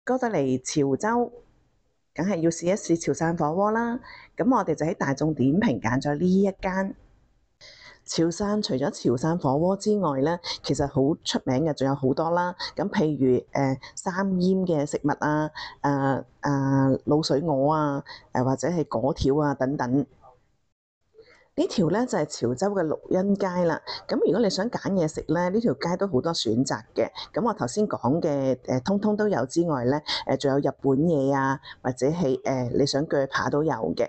過到嚟潮州，梗係要試一試潮汕火鍋啦。咁我哋就喺大眾點評揀咗呢一間。潮汕除咗潮汕火鍋之外咧，其實好出名嘅仲有好多啦。咁譬如三煙嘅食物啊，滷水鵝啊，或者係粿條啊等等。呢條咧就係潮州嘅綠茵街啦。咁如果你想揀嘢食咧，呢條街都好多選擇嘅。咁我頭先講嘅通通都有之外咧，仲有日本嘢啊，或者係你想鋸扒都有嘅。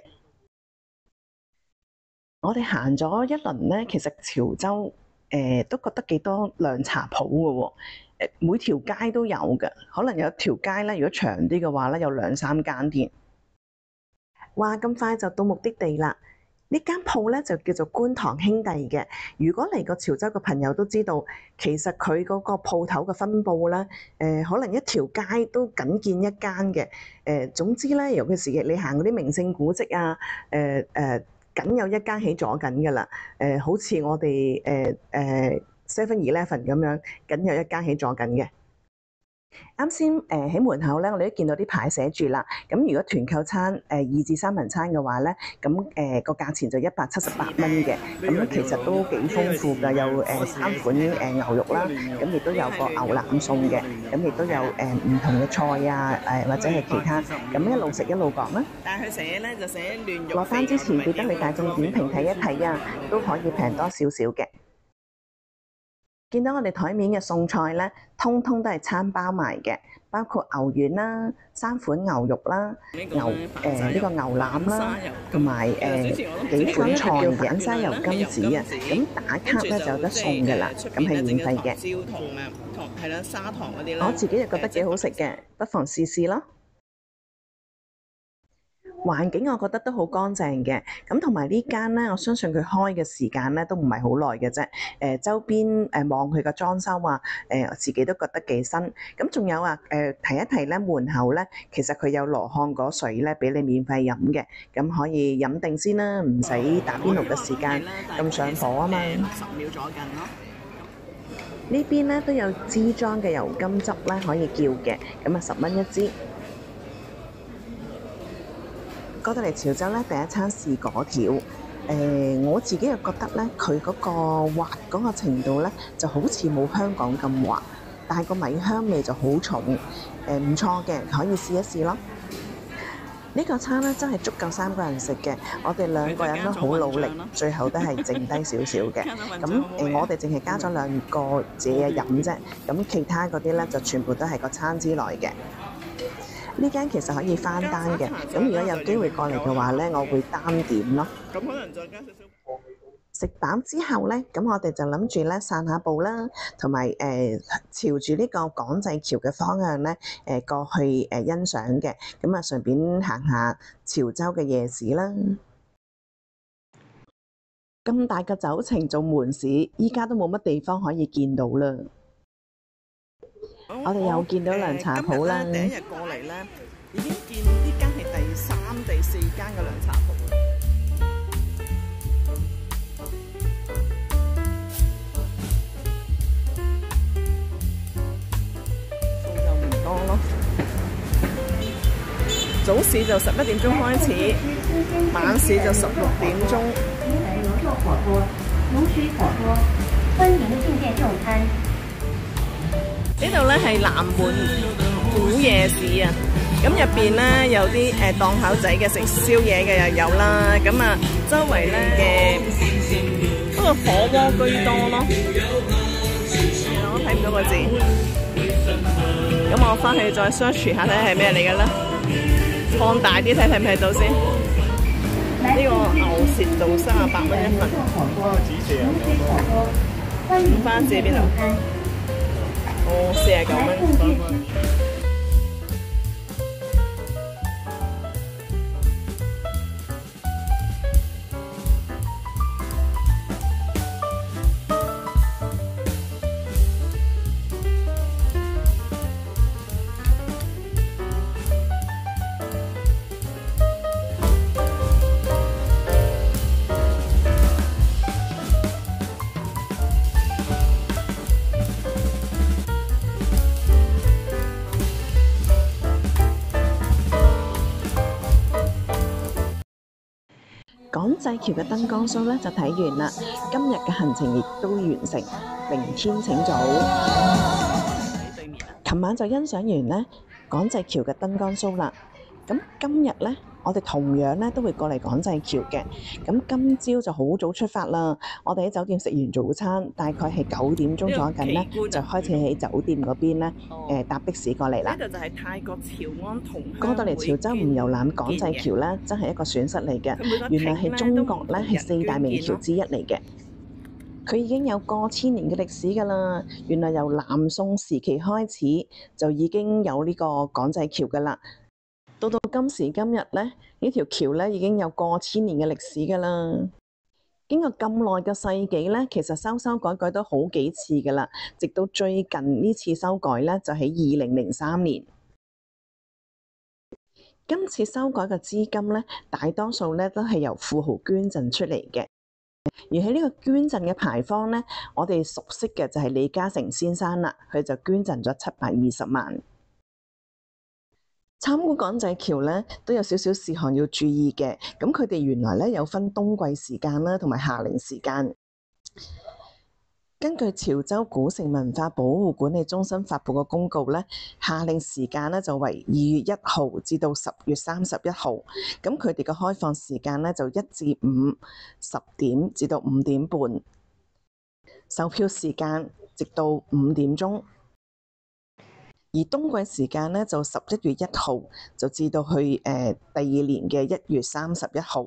我哋行咗一輪咧，其實潮州都覺得幾多涼茶鋪嘅喎。每條街都有嘅，可能有條街咧，如果長啲嘅話咧，有兩三間添。哇！咁快就到目的地啦〜呢間鋪咧就叫做觀塘兄弟嘅。如果嚟過潮州嘅朋友都知道，其實佢嗰個鋪頭嘅分佈咧，可能一條街都僅見一間嘅。總之咧，尤其是你行嗰啲名勝古蹟啊，僅有一間喺左近㗎啦。好似我哋7-Eleven 咁樣，僅有一間喺左近嘅。啱先喺門口咧，我哋都見到啲牌寫住啦。咁如果團購餐2至3人餐嘅話咧，咁個價錢就178蚊嘅。咁其實都幾豐富㗎，有3款牛肉啦，咁亦都有個牛腩餸嘅，咁亦都有唔同嘅菜啊，或者係其他。咁一路食一路講啦。但係佢寫咧就寫嫩肉。落單之前記得去大眾點評睇一睇啊，都可以平多少少嘅。見到我哋台面嘅餸菜咧，通通都係餐包埋嘅，包括牛丸啦、3款牛肉啦、呢個牛腩啦，同埋幾款菜嘅反沙油金子啊。咁打卡咧就有得送㗎啦，咁係免費嘅。焦糖啊，係啦，砂糖嗰啲啦。我自己就覺得幾好食嘅，不妨試試咯。環境我覺得都好乾淨嘅，咁同埋呢間咧，我相信佢開嘅時間咧都唔係好耐嘅啫。周邊望佢個裝修啊，我自己都覺得幾新。咁仲有啊，提一提咧，門口咧其實佢有羅漢果水咧俾你免費飲嘅，咁可以飲定先啦，唔使打邊爐嘅時間咁上火啊嘛。10秒左近咯。呢邊咧都有支裝嘅油甘汁咧可以叫嘅，咁啊10蚊一支。過到嚟潮州咧，第一餐試粿條。我自己又覺得咧，佢嗰個滑嗰個程度咧，就好似冇香港咁滑，但係個米香味就好重。唔錯嘅，可以試一試咯。呢個餐咧真係足夠3個人食嘅，我哋2個人都好努力，最後都係剩低少少嘅。咁我哋淨係加咗2個自己嘅飲啫，咁其他嗰啲咧就全部都係個餐之內嘅。呢間其實可以翻單嘅，咁如果有機會過嚟嘅話咧，我會單點咯。咁可能再加少少。食飽之後咧，咁我哋就諗住咧散下步啦，同埋朝住呢個港際橋嘅方向咧過去欣賞嘅，咁啊順便行下潮州嘅夜市啦。咁大個走程做門市，依家都冇乜地方可以見到啦。我哋又見到涼茶鋪啦。第一日過嚟咧，已經見呢間係第3、第4間嘅涼茶鋪。數就唔多咯。早市就11點鐘開始，晚市就16點鐘。牛肉火鍋、滷水火鍋，歡迎進店用餐。呢度咧係南門古夜市啊，咁入邊咧有啲檔口仔嘅食宵夜嘅又有啦，咁啊周圍咧嘅不過火鍋居多咯，我睇唔到個字，咁我翻去再 search 下睇係咩嚟嘅啦，放大啲睇唔睇到先。呢個牛舌道38蚊一份，五番字喺邊度？49蚊。港際橋嘅燈光 show 咧就睇完啦，今日嘅行程亦都完成，明天請早。琴晚就欣賞完咧港際橋嘅燈光 show 啦，咁今日咧我哋同樣咧都會過嚟港際橋嘅，咁今朝就好早出發啦，我哋喺酒店食完早餐，大概係9點鐘左右近咧就開始喺酒店嗰邊咧搭的士過嚟啦。呢度就係泰國潮安同過到嚟潮州唔遊覽港際橋咧，真係一個損失嚟嘅。原來係中國咧係4大名橋之一嚟嘅，佢已經有過千年嘅歷史㗎啦。原來由南宋時期開始就已經有呢個港際橋㗎啦。到今時今日咧，呢條橋咧已經有過千年嘅歷史㗎啦。經過咁耐嘅世紀咧，其實修改都好幾次㗎啦。直到最近呢次修改咧，就喺2003年。今次修改嘅資金咧，大多數咧都係由富豪捐贈出嚟嘅。而喺呢個捐贈嘅牌坊咧，我哋熟悉嘅就係李嘉誠先生啦，佢就捐贈咗720萬。參觀港際橋咧都有少少事項要注意嘅，咁佢哋原來咧有分冬季時間啦，同埋夏令時間。根據潮州古城文化保護管理中心發布嘅公告咧，夏令時間咧就為2月1號至到10月31號，咁佢哋嘅開放時間咧就1至5、10點至到5點半，售票時間直到5點鐘。而冬季時間咧就11月1號就至到去第二年嘅1月31號。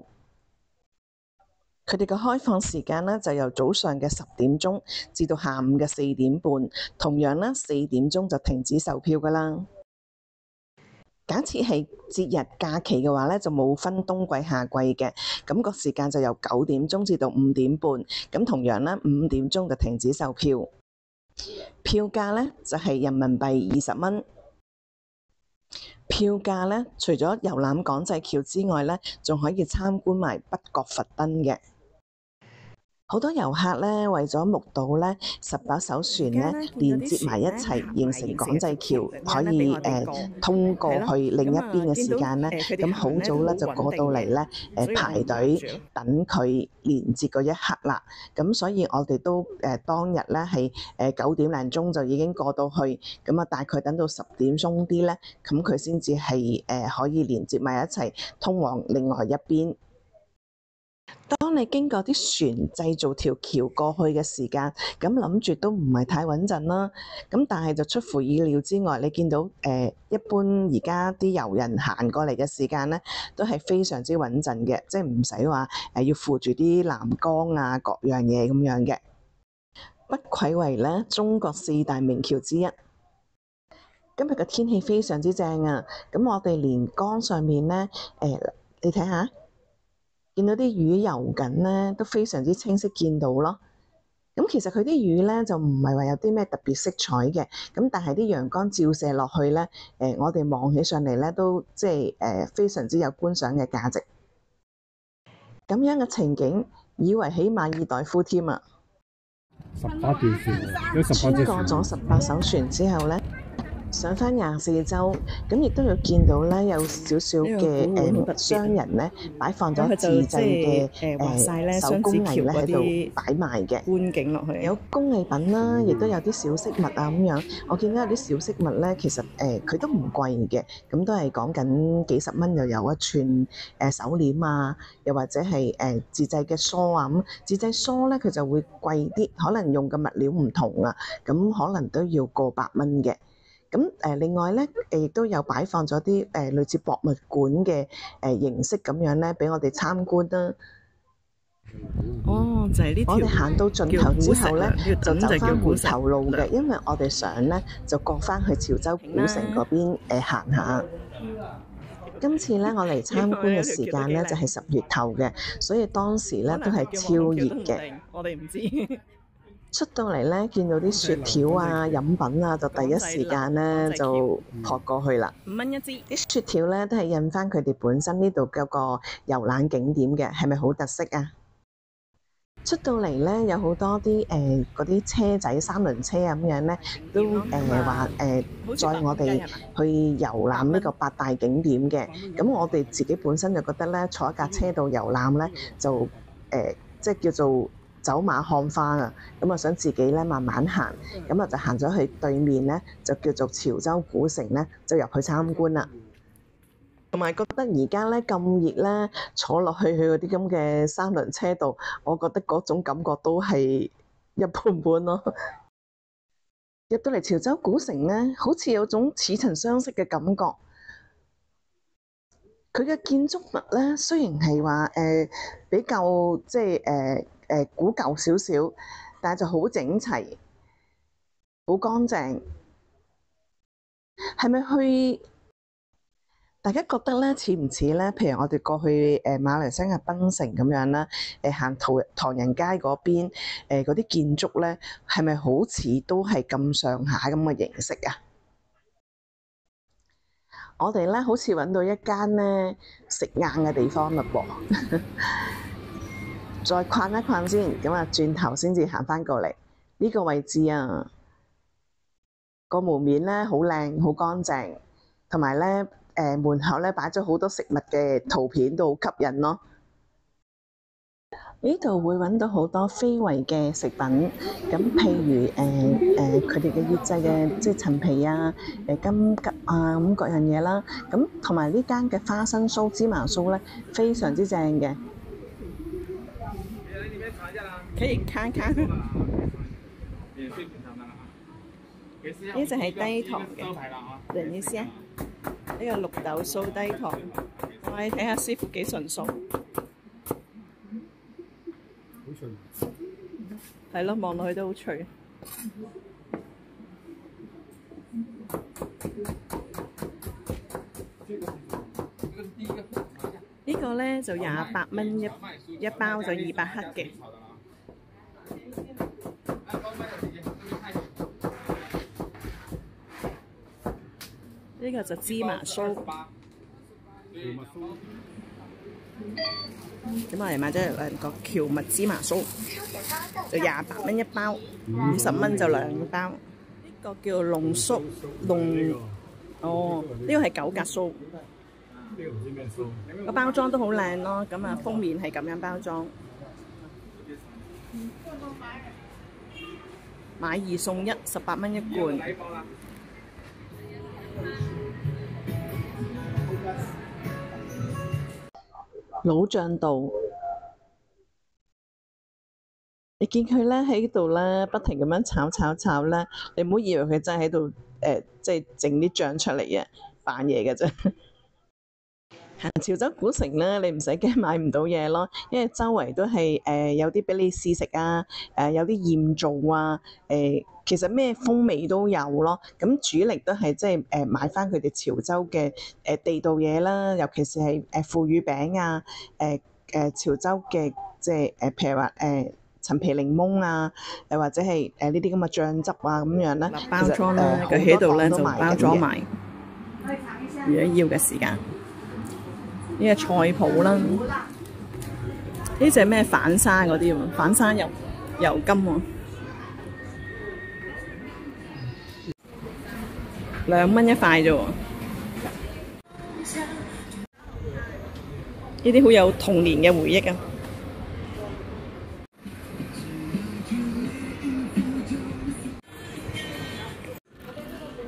佢哋嘅開放時間咧就由早上嘅10點鐘至到下午嘅4點半，同樣啦4點鐘就停止售票㗎啦。假設係節日假期嘅話咧，就冇分冬季夏季嘅，咁個時間就由9點鐘至到5點半，咁同樣啦5點鐘就停止售票。票價咧就係人民幣20蚊。票價咧除咗遊覽港際橋之外咧，仲可以參觀埋北角佛燈嘅。好多遊客咧為咗目睹咧18艘船咧連接埋一齊形成港際橋，可以通過去另一邊嘅時間咧，咁好早咧就過到嚟咧排隊等佢連接嗰一刻啦。咁所以我哋都當日咧係9點零鐘就已經過到去，咁啊大概等到10點鐘啲咧，咁佢先至係可以連接埋一齊通往另外一邊。當你經過啲船製造條橋過去嘅時間，咁諗住都唔係太穩陣啦。咁但係就出乎意料之外，你見到一般而家啲遊人行過嚟嘅時間咧，都係非常之穩陣嘅，即係唔使話要扶住啲欄杆啊各樣嘢咁樣嘅。不愧為咧中國4大名橋之一。今日嘅天氣非常之正啊！咁我哋連江上面咧你睇下。見到啲魚游緊咧，都非常之清晰見到咯。咁其實佢啲魚咧就唔係話有啲咩特別色彩嘅，咁但係啲陽光照射落去咧，我哋望起上嚟咧都即係非常之有觀賞嘅價值。咁樣嘅情景，以為起馬爾代夫添啊！18條船，穿過咗18艘船之後咧。上返24洲，咁亦都有見到咧，有少少嘅商人咧擺放咗自製嘅手工藝咧喺度擺賣嘅觀景落去，有工藝品啦，亦都有啲小飾物啊咁樣。我見到有啲小飾物咧，其實佢都唔貴嘅，咁都係講緊幾十蚊又有一串手鏈啊，又或者係自製嘅梳啊咁。自製梳咧佢就會貴啲，可能用嘅物料唔同啊，咁可能都要過百蚊嘅。咁另外咧，亦都有擺放咗啲類似博物館嘅形式咁樣咧，俾我哋參觀啦。哦，就係呢條。我哋行到盡頭之後咧，就走翻回頭路嘅，因為我哋想咧就過翻去潮州古城嗰邊行下。今次咧，我嚟參觀嘅時間咧就係10月頭嘅，所以當時咧都係超熱嘅。我哋唔知。出到嚟咧，見到啲雪條啊、飲品啊，就第一時間咧就撲過去啦。5蚊一支，啲雪條咧都係印翻佢哋本身呢度嗰個遊覽景點嘅，係咪好特色啊？出到嚟咧，有好多啲嗰啲車仔三輪車啊咁樣咧，都話載我哋去遊覽呢個八大景點嘅。咁我哋自己本身就覺得咧，坐一架車度遊覽咧，就即係叫做走馬看花啊。咁啊，想自己咧慢慢行，咁啊就行咗去對面咧，就叫做潮州古城咧，就入去參觀啦。同埋覺得而家咧咁熱咧，坐落去嗰啲咁嘅三輪車度，我覺得嗰種感覺都係一般般咯。入到嚟潮州古城咧，好似有種似曾相識嘅感覺。佢嘅建築物咧，雖然係話比較即係古舊少少，但係就好整齊、好乾淨。係咪去？大家覺得咧似唔似咧？譬如我哋過去馬來西亞檳城咁樣啦，行唐人街嗰邊嗰啲建築咧，係咪好似都係咁上下咁嘅形式啊？我哋咧好似揾到一間咧食晏嘅地方嘞噃，再逛一逛先，咁啊轉頭先至行返過嚟呢個位置啊，個門面咧好靚好乾淨，同埋咧門口咧擺咗好多食物嘅圖片都好吸引咯。呢度會揾到好多非遺嘅食品，咁譬如佢哋嘅醃製嘅即係陳皮啊、金桔啊咁各樣嘢啦。咁同埋呢間嘅花生酥、芝麻酥咧，非常之正嘅。可以看看。呢就係低糖嘅，等一下，呢個綠豆酥低糖，我哋睇下師傅幾純熟。好脆，係咯，望落去都好脆。呢個咧就28蚊一包，就200克嘅。呢個就芝麻酥。咁我哋買咗2個蕎麥芝麻酥，就28蚊一包，50蚊就2包。呢個叫龍酥，哦，呢個係9格酥。呢個唔知咩酥。個包裝都好靚咯，咁啊封面係咁樣包裝。買2送1，18蚊一罐。老醬道，你見佢咧喺度咧不停咁樣炒咧，你唔好以為佢真係喺度即係整啲醬出嚟啊，扮嘢嘅啫。行潮州古城咧，你唔使驚買唔到嘢咯，因為周圍都係有啲俾你試食啊，有啲驗造啊，其實咩風味都有咯。咁主力都係即係買翻佢哋潮州嘅地道嘢啦，尤其是係腐乳餅啊，潮州嘅即係譬如話陳皮檸檬啊，或者係呢啲咁嘅醬汁啊咁樣咧，包裝啦，佢喺度咧就包裝埋。如果要嘅時間，呢個菜脯啦，呢隻咩反沙嗰啲喎，反沙油金喎，2蚊一塊啫喎。呢啲好有童年嘅回憶啊！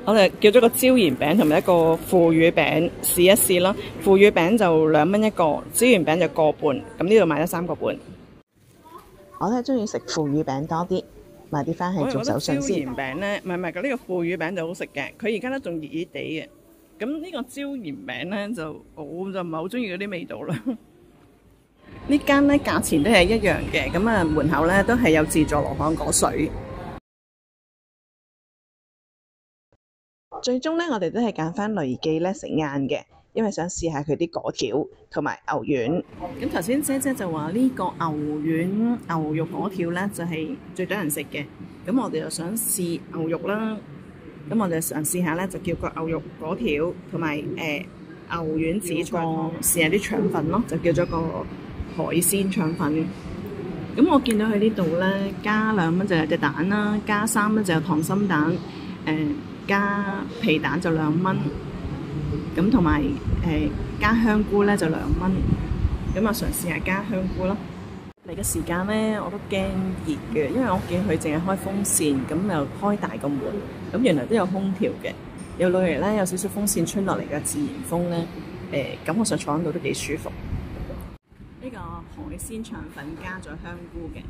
我哋叫咗個椒鹽餅同埋一個腐乳餅試一試啦。腐乳餅就2蚊一個，椒鹽餅就1個半。咁呢度買咗3個半。我都係中意食腐乳餅多啲，買啲翻去做手信先。椒鹽餅咧，唔係呢個腐乳餅就好食嘅，佢而家咧仲熱熱地嘅。咁呢個椒鹽餅咧就我就唔係好中意嗰啲味道啦。呢間咧價錢都係一樣嘅，咁啊門口咧都係有自助羅漢果水。最終咧，我哋都係揀翻雷記咧食晏嘅，因為想試下佢啲粿條同埋牛丸。咁頭先姐姐就話呢個牛丸牛肉粿條咧就係最多人食嘅，咁我哋就想試牛肉啦。咁我哋嘗試下咧，就叫個牛肉粿條同埋牛丸子錯試下啲腸粉咯，就叫咗個海鮮腸粉。咁咁我見到佢呢度咧，加2蚊就有隻蛋啦，加3蚊就有溏心蛋，加皮蛋就2蚊，咁同埋加香菇咧就2蚊。咁啊，嘗試下加香菇咯。嚟嘅時間咧，我都驚熱嘅，因為我見佢淨係開風扇，咁又開大個門，咁原來都有空調嘅，有落嚟咧有少少風扇吹落嚟嘅自然風咧，感覺上坐喺度都幾舒服。呢個海鮮腸粉加咗香菇嘅，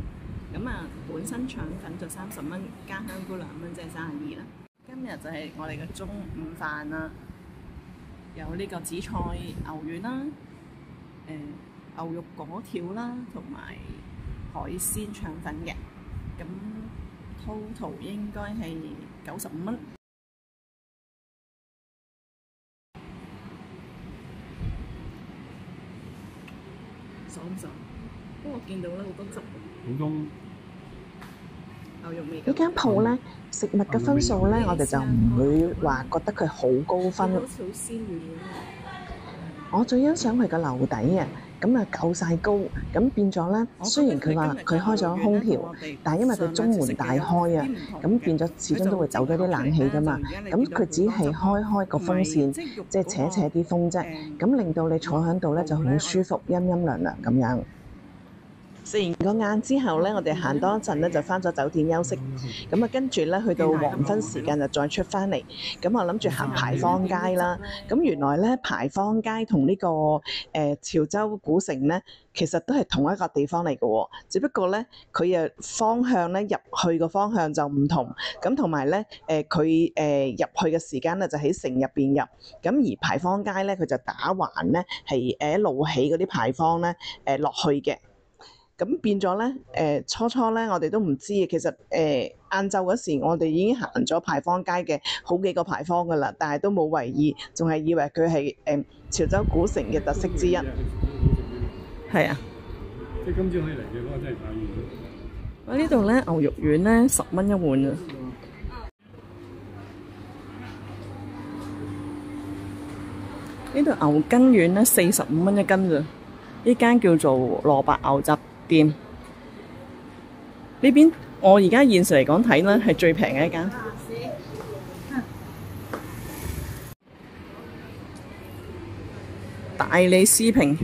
咁啊本身腸粉就30蚊，加香菇2蚊，即係32啦。今日就係我哋嘅中午飯啦，有呢個紫菜牛丸啦，牛肉果條啦，同埋海鮮腸粉嘅，咁 total 應該係95蚊。爽唔爽？不過我見到咧好多汁。普通牛肉味。呢間鋪咧，食物嘅分數咧，我哋就唔會話覺得佢好高分。好似好鮮軟我最欣賞佢個樓底啊，咁啊夠晒高，咁變咗咧，雖然佢話佢開咗空調，但係因為佢中門大開啊，咁變咗始終都會走咗啲冷氣㗎嘛，咁佢只係開個風扇，即係扯啲風啫，咁令到你坐喺度咧就好舒服，陰陰涼涼咁樣。食完個晏之後咧，我哋行多一陣咧，就返咗酒店休息。咁啊，跟住咧去到黃昏時間就再出返嚟。咁我諗住行牌坊街啦。咁原來咧牌坊街同呢個潮州古城咧，其實都係同一個地方嚟嘅喎。只不過咧佢方向咧入去個方向就唔同。咁同埋咧佢入去嘅時間咧就喺城入邊入。咁而牌坊街咧佢就打橫咧係一路起嗰啲牌坊咧落去嘅。咁變咗咧，初咧我哋都唔知嘅，其實晏晝嗰時我哋已經行咗牌坊街嘅好幾個牌坊噶啦，但係都冇為意，仲係以為佢係潮州古城嘅特色之一。係啊，即係今朝可以嚟嘅，嗰個真係太遠。我呢度咧牛肉丸咧10蚊一碗啊！呢度牛筋丸咧45蚊一斤咋，呢間叫做蘿蔔牛雜店。呢邊我而家現時嚟講睇咧係最平嘅一間。大利絲平。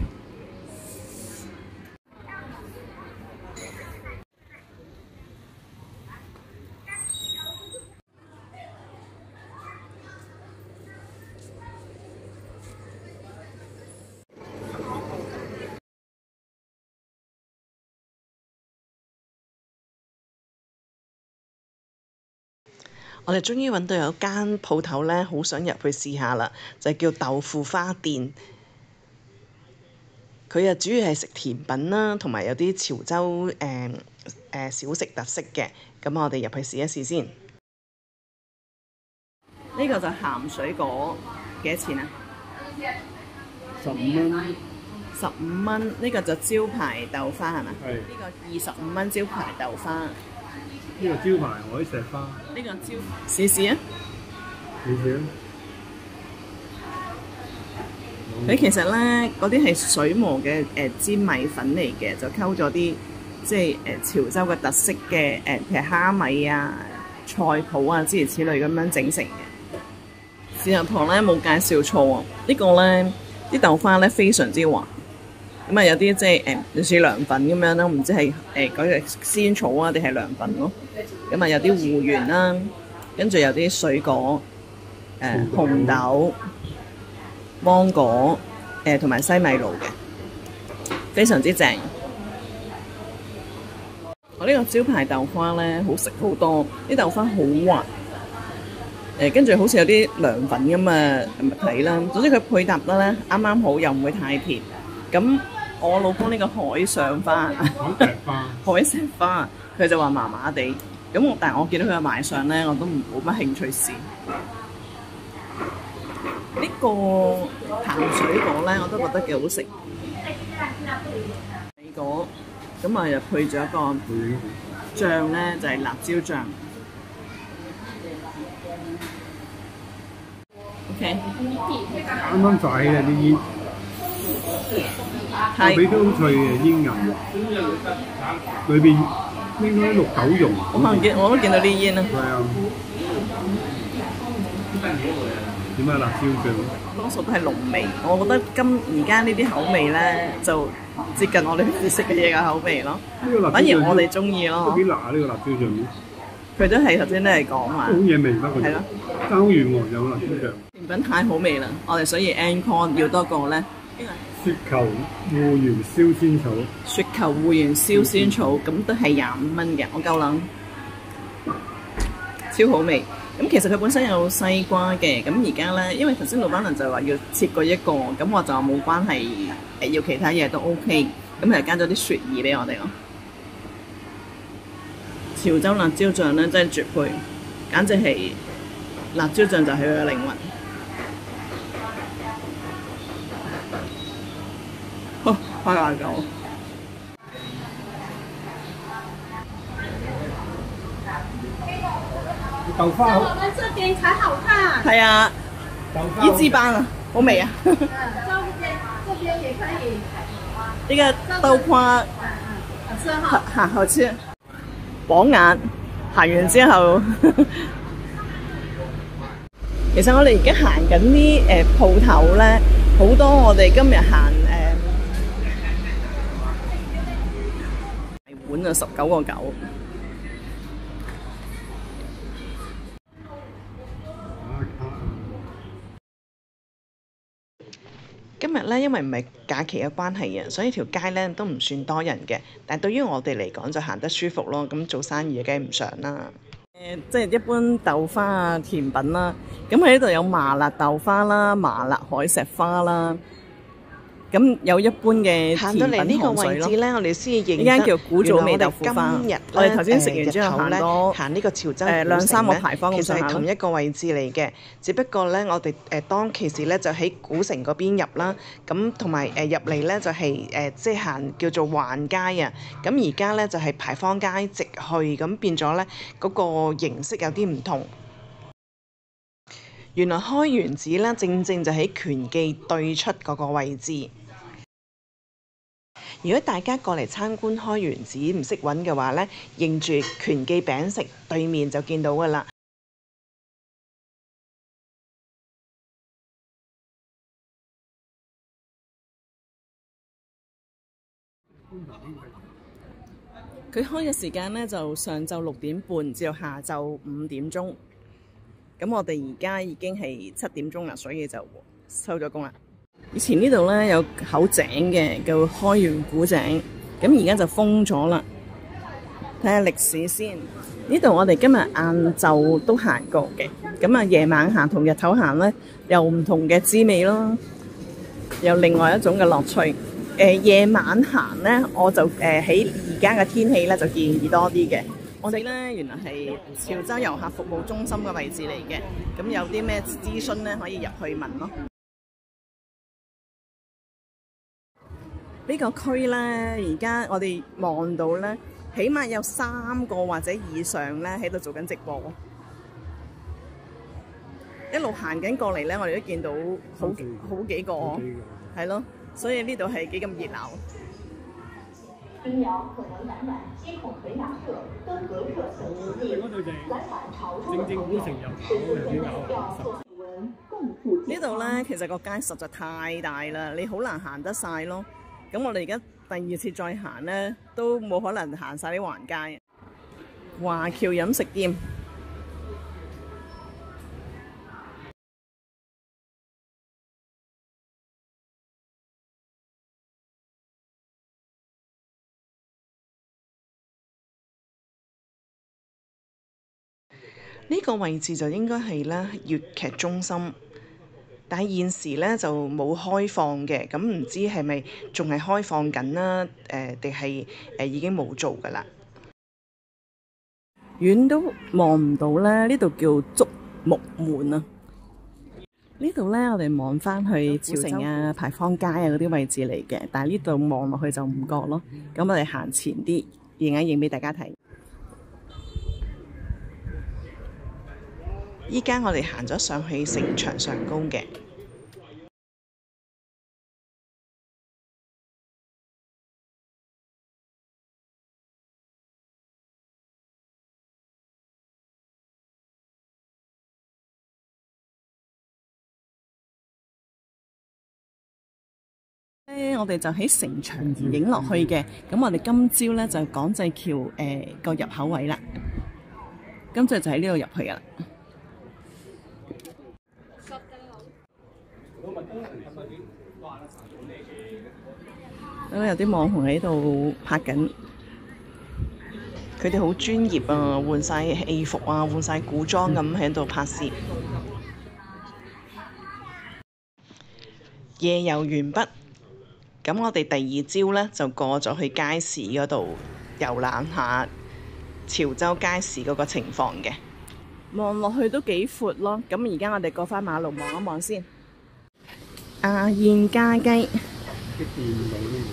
我哋終於揾到有間鋪頭咧，好想入去試下啦，就係叫豆腐花店。佢主要係食甜品啦，同埋有啲潮州小食特色嘅。咁我哋入去試一試先。呢個就鹹水果，幾多錢啊15蚊。15蚊。呢個就招牌豆花係咪？係。呢個25蚊招牌豆花。呢個招牌海石花。呢個招試試啊！試試啊！佢其實咧嗰啲係水磨嘅粘米粉嚟嘅，就溝咗啲即係潮州嘅特色嘅譬如蝦米啊、菜脯啊諸如此類咁樣整成嘅。豉油糖咧冇介紹錯啊！呢個咧啲豆花咧非常之滑，咁啊有啲即係類似涼粉咁樣啦，唔知係嗰隻仙草啊定係涼粉咯。咁啊有啲芋圓啦，跟住有啲水果紅豆、芒果同埋西米露嘅，非常之正。我呢個招牌豆花咧好食好多，啲豆花好滑，跟住好似有啲涼粉咁嘅物體啦。總之佢配搭得咧啱啱好，又唔會太甜。咁我老公呢個海上花、海石花，佢就話麻麻地。咁但係我見到佢嘅賣相咧，我都冇乜興趣試。呢個鹹水果咧，我都覺得幾好食。水果咁啊，又配咗一個醬咧，就係辣椒醬。OK。啱啱炸起嘅啲煙。係皮都好脆嘅煙韌，裏邊應該綠豆蓉。我都見到啲煙啦。係啊。點啊辣椒醬？多數都係濃味，我覺得而家呢啲口味咧就接近我哋平時食嘅嘢嘅口味咯。反而我哋中意咯。都幾辣呢個辣椒醬。佢都係頭先都係講話。好嘢味得㗎。係咯。爭好遠喎，有辣椒醬。甜品太好味啦，我哋所以 encore 要多個咧。雪球芋圓燒仙草。雪球芋圓燒仙草咁都係25蚊嘅，我夠諗。超好味。咁其實佢本身有西瓜嘅，咁而家咧，因為頭先老闆娘就話要切過一個，咁我就冇關係，要其他嘢都 OK，咁就加咗啲雪耳俾我哋咯。潮州辣椒醬咧真係絕配，簡直係辣椒醬就係佢嘅靈魂。好，開眼狗。豆花。我們這邊才好看。係啊，一枝班啊，好味啊！這邊也可以。呢個豆花，好吃哈。好吃。綁眼，行完之後，其實我哋而家行緊啲鋪頭咧，好多我哋今日行碗啊19個9。今日咧，因為唔係假期嘅關係啊，所以條街咧都唔算多人嘅。但係對於我哋嚟講就行得舒服咯。咁做生意梗係唔想啦。即係一般豆花啊、甜品啦。咁喺呢度有麻辣豆花啦、麻辣海石花啦。咁有一般嘅行到嚟呢個位置咧，我哋先認得。呢間叫古早味豆腐花。我哋頭先食完之後行多行呢個潮州2、3個牌坊咁其實上下係同一個位置嚟嘅，只不過咧我哋當其時咧就喺古城嗰邊入啦，咁同埋入嚟咧就係即係行叫做環街啊，咁而家咧就係牌坊街直去，咁變咗咧嗰個形式有啲唔同。原來開元寺咧正正就喺拳記對出嗰個位置。如果大家過嚟參觀開元寺唔識揾嘅話咧，認住拳記餅食對面就見到㗎啦。佢開嘅時間咧就上晝6點半至到下晝5點鐘。咁我哋而家已經係7點鐘啦，所以就收咗工啦。以前呢度咧有口井嘅，叫開元古井，咁而家就封咗啦。睇下歷史先，呢度我哋今日晏晝都行過嘅，咁啊夜晚行同日頭行咧有唔同嘅滋味咯，有另外一種嘅樂趣。夜晚行咧，我就喺而家嘅天氣咧就建議多啲嘅。我哋咧原來係潮州遊客服務中心嘅位置嚟嘅，咁有啲咩諮詢咧可以入去問咯。呢個區咧，而家我哋望到咧，起碼有3個或者以上咧喺度做緊直播。一路行緊過嚟咧，我哋都見到好幾個，係咯，所以呢度係幾咁熱鬧。冰苗可能感染接孔腿打射、登革热等疾病，感染潮州的朋友，使用人类要做体温共赴健康。呢度咧，其實個街實在太大啦，你好難行得晒咯。咁我哋而家第2次再行咧，都冇可能行晒啲橫街。華僑飲食店。呢個位置就應該係咧粵劇中心，但係現時咧就冇開放嘅，咁唔知係咪仲係開放緊啦？定係已經冇做㗎啦？遠都望唔到咧，呢度叫竹木門啊！呢度咧，我哋望翻去潮城啊、牌坊街啊嗰啲位置嚟嘅，但係呢度望落去就唔覺咯。咁我哋行前啲，影一影俾大家睇。依家我哋行咗上去城牆上高嘅。我哋就喺城牆影落去嘅。咁我哋今朝咧就港濟橋個入口位啦。今朝就喺呢度入去噶啦。有啲網紅喺度拍緊，佢哋好專業啊，換晒戲服啊，換晒古裝咁喺度拍攝。夜遊完畢，咁我哋第二朝呢，就過咗去街市嗰度遊覽下潮州街市嗰個情況嘅。望落去都幾闊咯，咁而家我哋過返馬路望一望先。阿燕家雞，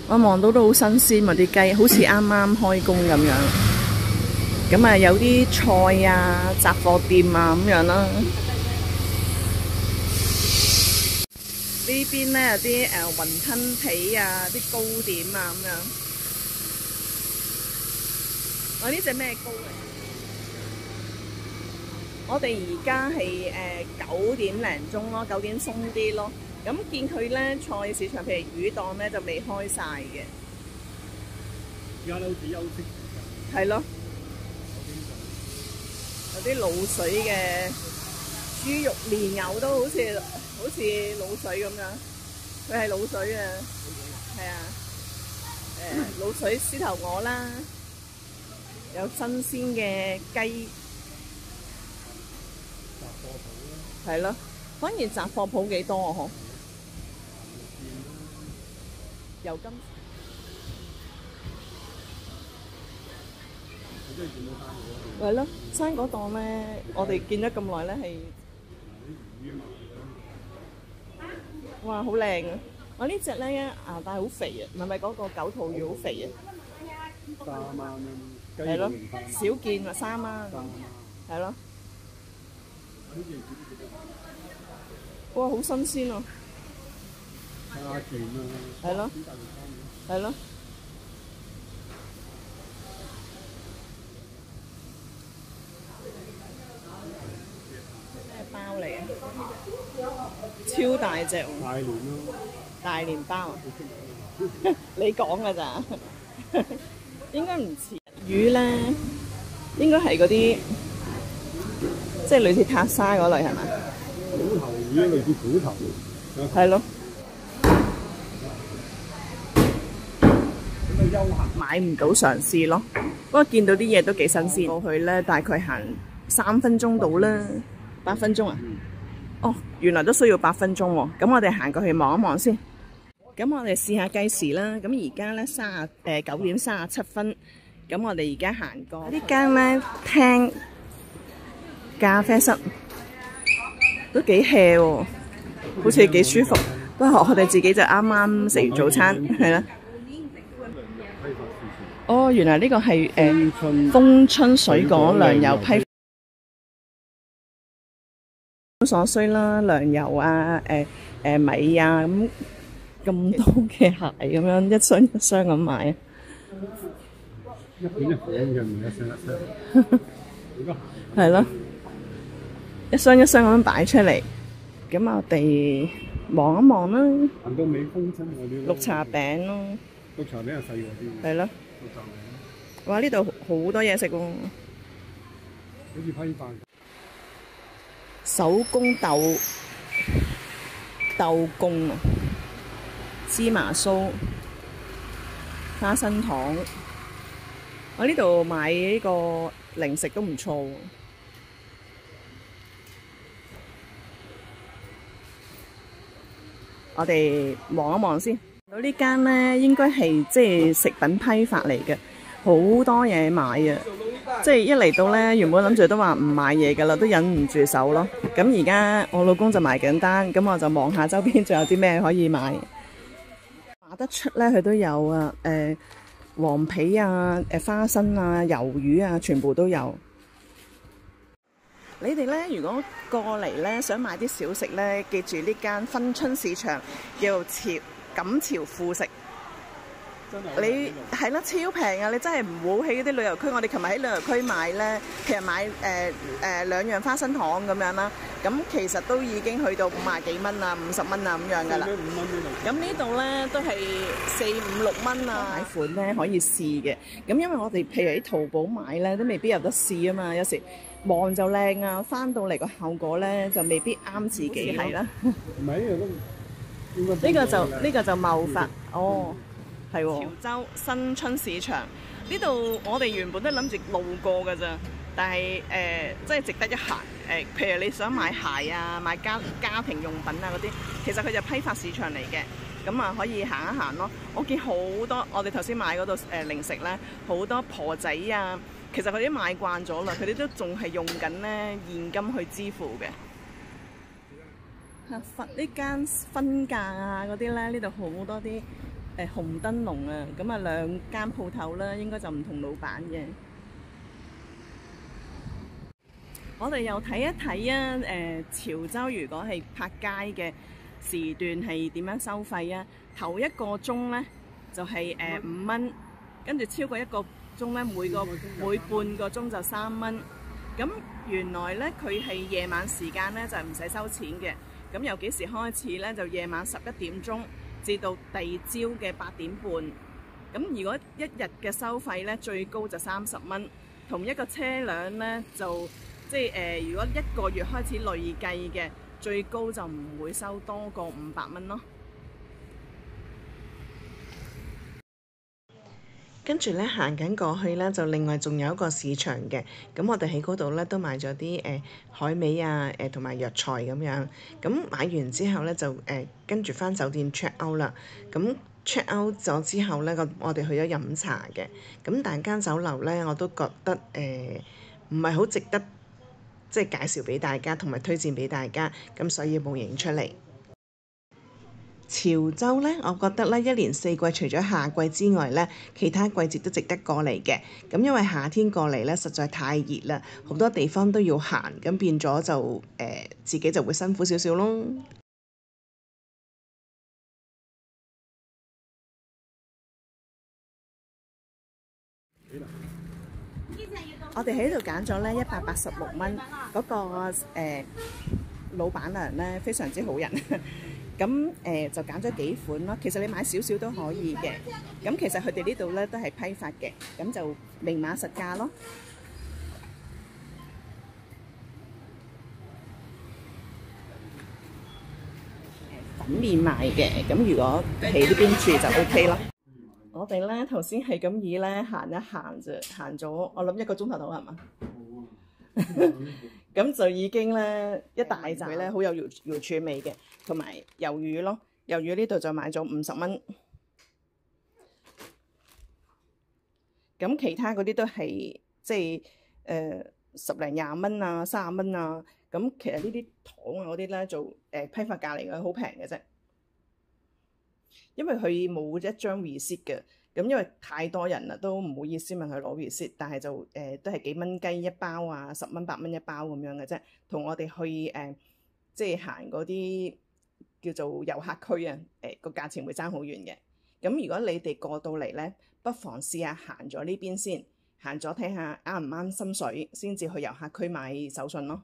我望到都好新鮮喎，啲雞好似啱啱開工咁樣。咁啊有啲菜啊、雜貨店啊咁樣啦。呢邊咧有啲雲吞皮啊、啲糕點啊咁樣。我呢隻咩糕嚟？我哋而家係9點零鐘咯，9點鬆啲咯。咁見佢咧菜市場，譬如魚檔咧就未開晒嘅。而家都好似休息。係咯。有啲滷水嘅豬肉蓮藕都好似滷水咁樣，佢係滷水啊，係啊，滷水獅頭鵝啦，有新鮮嘅雞，係咯，反而雜貨鋪幾多啊？嗬，油金。係咯，生果檔咧，我哋見咗咁耐咧係，哇，好靚啊！我呢隻咧牙帶好肥啊，係咪嗰個九肚魚好肥啊3蚊，係咯，少見啊，3蚊，係咯，哇，好新鮮啊！蝦卷啊，係咯，係咯。包嚟啊！超大隻喎！大連咯，大連包啊！你講㗎咋？應該唔似魚咧，應該係嗰啲即係類似塔沙嗰類係咪？虎頭魚類似虎頭，係咯。咁啊休閒買唔到嘗試咯，不過見到啲嘢都幾新鮮。過去咧大概行3分鐘到啦。8分鐘啊！哦，原來都需要8分鐘喎。咁我哋行過去望一望先。咁我哋試下計時啦。咁而家咧9點37分。咁我哋而家行過呢間咧廳咖啡室，都幾 hea 喎，好似幾舒服。不過我哋自己就啱啱食完早餐，係啦。哦，原來呢個係豐春水果糧油批所需啦，糧油啊，米啊，咁多嘅鞋咁樣一箱一箱咁買啊！一本一本嘅，唔係一箱一箱。係咯，一箱一箱咁樣擺出嚟，咁我哋望一望啦。行到尾豐春嗰啲。綠茶餅咯。綠茶餅係細個啲。係咯。綠茶餅。哇！呢度好多嘢食喎。好似批飯。手工豆公啊，芝麻酥、花生糖。我呢度買呢個零食都唔錯喎。我哋望一望先。到呢間咧應該係即係食品批發嚟嘅，好多嘢買啊！即係一嚟到咧，原本諗住都話唔買嘢㗎啦，都忍唔住手咯。咁而家我老公就埋緊單，咁我就望下周邊仲有啲咩可以買。話得出咧，佢都有啊，黃皮啊、花生啊、魷魚啊，全部都有。你哋咧，如果過嚟咧，想買啲小食咧，記住呢間芬春市場叫做錦潮副食。你係啦，超平啊！你真係唔好喺嗰啲旅遊區。我哋琴日喺旅遊區買咧，其實買2樣花生糖咁樣啦，咁其實都已經去到50幾蚊啊、50蚊啊咁樣噶啦。咁呢度咧都係4、5、6蚊啊。買款咧可以試嘅，咁因為我哋譬如喺淘寶買咧都未必有得試啊嘛，有時望就靚啊，翻到嚟個效果咧就未必啱自己係啦。唔係呢個都應該呢個就貿發哦。係喎，潮州新春市場呢度，我哋原本都諗住路過㗎咋，但係真係值得一行。譬如你想買鞋啊、買家庭用品啊嗰啲，其實佢就批發市場嚟嘅，咁啊可以行一行咯。我見好多我哋頭先買嗰度零食咧，好多婆仔啊，其實佢哋都買慣咗啦，佢哋都仲係用緊咧現金去支付嘅。呢間分價啊嗰啲咧，呢度好多啲。紅燈籠啊，咁啊2間鋪頭啦，應該就唔同老闆嘅。我哋又睇一睇啊，潮州如果係拍街嘅時段係點樣收費啊？頭1個鐘咧就係5蚊，跟住超過1個鐘咧，每半個鐘就3蚊。咁原來咧佢係夜晚時間咧就係唔使收錢嘅。咁由幾時開始咧？就夜晚11點鐘。至到第二朝嘅8點半，咁如果一日嘅收費咧，最高就30蚊，同一個車輛咧就即係如果1個月開始累計嘅，最高就唔會收多過500蚊咯。跟住咧行緊過去咧，就另外仲有一個市場嘅，咁我哋喺嗰度咧都買咗啲海味啊，同埋藥材咁樣。咁買完之後咧就跟住返酒店 check out 啦。咁 check out 咗之後咧，我哋去咗飲茶嘅。咁但間酒樓咧我都覺得唔係好值得即係介紹俾大家，同埋推薦俾大家，咁所以冇影出嚟。潮州咧，我覺得咧1年4季除咗夏季之外咧，其他季節都值得過嚟嘅。咁因為夏天過嚟咧，實在太熱啦，好多地方都要行，咁變咗就自己就會辛苦少少咯。我哋喺度揀咗咧186蚊嗰個老闆娘咧，非常之好人。咁就揀咗幾款咯，其實你買少少都可以嘅。咁其實佢哋呢度咧都係批發嘅，咁就明碼實價咯。粉麵賣嘅，咁如果喺呢邊住就 OK 啦。我哋咧頭先係咁以咧行一行就行咗，我諗1個鐘頭到係嘛？咁就已經咧一大紮咧好有瑤柱味嘅，同埋魷魚咯。魷魚呢度就買咗50蚊。咁其他嗰啲都係即係10零20蚊啊、30蚊啊。咁其實呢啲糖啊嗰啲咧就批發價嚟嘅，好平嘅啫。因為佢冇一張 receipt 嘅。咁因為太多人啦，都唔好意思問佢攞 receipt，但係就都係幾蚊雞一包啊，10蚊8蚊一包咁樣嘅啫。同我哋去即係行嗰啲叫做遊客區啊，個價錢會爭好遠嘅。咁如果你哋過到嚟咧，不妨試下行咗呢邊先，行咗睇下啱唔啱心水，先至去遊客區買手信咯。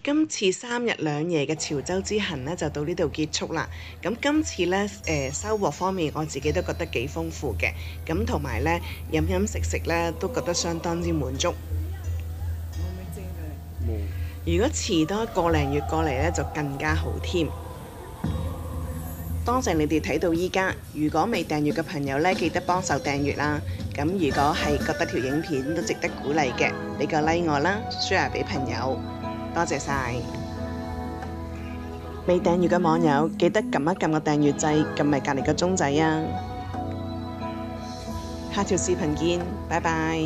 今次3日2夜嘅潮州之行咧，就到呢度結束啦。咁今次咧收穫方面，我自己都覺得幾豐富嘅。咁同埋咧飲食咧，都覺得相當之滿足。如果遲多個零月過嚟咧，就更加好添。多謝你哋睇到依家，如果未訂閱嘅朋友咧，記得幫手訂閱啦。咁如果係覺得條影片都值得鼓勵嘅，俾個 like 我啦 ，share 俾朋友。多謝晒！未訂閱嘅網友記得撳一撳個訂閱掣，撳埋隔離個鐘仔啊！下條視頻見，拜拜。